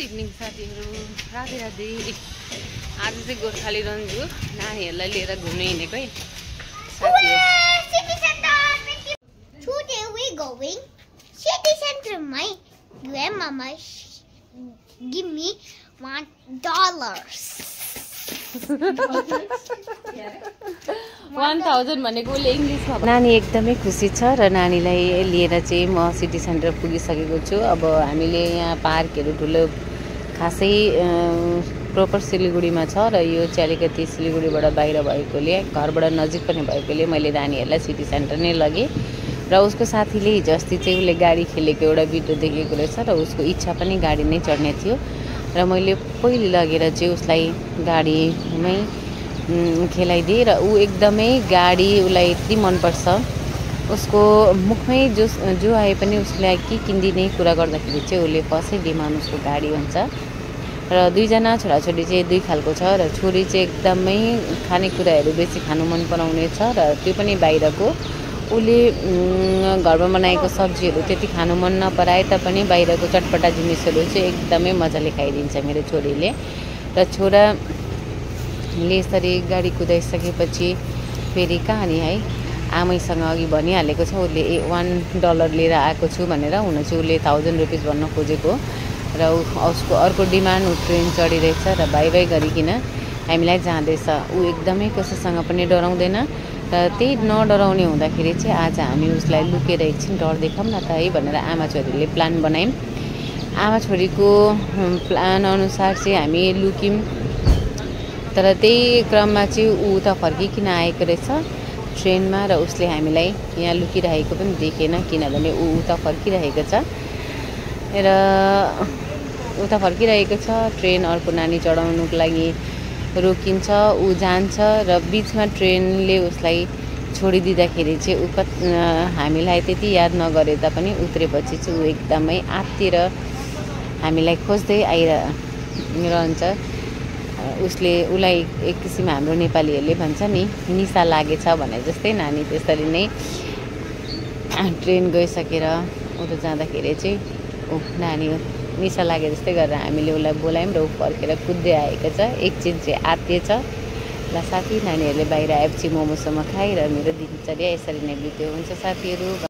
Evening साथीहरू, राधे राधे। आज चाहिँ गोर्खाली रन्जु नानीहरूलाई लिएर घुम्न हिँडेको है Today we going city center. My grandmama give me $1. 1000 भनेको उसले इङ्ग्लिसमा। नानी एकदमै खुसी छ र नानीलाई लिएर चाहिँ म सिटी सेन्टर पुगिसकेको छु। अब हामीले यहाँ पार्कहरू ठुलो खासै प्रोपर सिलगढीमा छ र यो चाहिँ अलिकति सिलगढीबाट बाहिर भएकोले घरबाट नजिक पनि भएकोले मैले नानीहरूलाई सिटी सेन्टर नै लगेँ र उसको साथीले हिजो अस्ति चाहिँ उसले गाडी खेलेको एउटा भिडियो देखेको रहेछ र उसको इच्छा पनि गाडी नै चढ्ने थियो र मैले पहिले लगेर चाहिँ उसलाई गाडीमै खेलाइदिएँ र ऊ एकदमै गाडी उसलाई यति मनपर्छ। उसको मुखमै जो आए पनि उसलाई के किनिदिने कुरा गर्दाखेरि चाहिँ उसले फर्स्टै डिमान्ड उसको गाडी हुन्छ र दुईजना छोराछोरी चाहिँ दुई खालको छ र छोरी चाहिँ एकदमै खानेकुराहरू बेसी खानु मन पराउने छ र त्यो पनि बाहिरको। उसले घरमा बनाएको सब्जीहरू त्यति खानु मन नपराए तापनि बाहिरको चटपटा जिनिसहरू चाहिँ एकदमै मजाले खाइदिन्छ मेरो छोरीले। र छोराले यसरी गाडी कुदाइसकेपछि फेरि कहानी है आमैसँग अघि भनिहालेको छ उसले $1 लिएर आएको छु भनेर। हुन चाहिँ उसले 1000 रुपिस भन्न खोजेको र उसको अर्को डिमान्ड ऊ ट्रेन चढिरहेछ र बाई बाई गरिकन हामीलाई जाँदैछ। ऊ एकदमै कसैसँग पनि डराउँदैन र त्यही नडराउने हुँदाखेरि चाहिँ आज हामी उसलाई लुकेर एकछिन डर देखाउँ न त है भनेर आमा छोरीले प्लान बनायौँ। आमा छोरीको प्लान अनुसार चाहिँ हामी लुक्यौँ तर त्यही क्रममा चाहिँ ऊ उता फर्किकन आएको रहेछ ट्रेनमा र उसले हामीलाई यहाँ लुकिरहेको पनि देखेन किनभने ऊ उता फर्किरहेको छ र उता फर्किरहेको छ। ट्रेन अर्को नानी चढाउनुको लागि रोकिन्छ, ऊ जान्छ र बिचमा ट्रेनले उसलाई छोडिदिँदाखेरि चाहिँ हामीलाई त्यति याद नगरे तापनि उत्रेपछि चाहिँ ऊ एकदमै आत्तिएर हामीलाई खोज्दै आइरहन्छ। उसलाई एक किसिम हाम्रो नेपालीहरूले भन्छ नि निसा लागेछ भने जस्तै नानी त्यसरी नै ट्रेन गइसकेर उता जाँदाखेरि चाहिँ नानी निसा लागे जस्तै गरेर हामीले उसलाई बोलायौँ र ऊ फर्केर कुद्दै आएको छ। एकछिन चाहिँ आत्तिएछ ल साथी नानीहरूले बाहिर आएपछि मोमोसम्म खाएर मेरो दिनचर्या यसरी नै बित्यो। हुन्छ साथीहरू।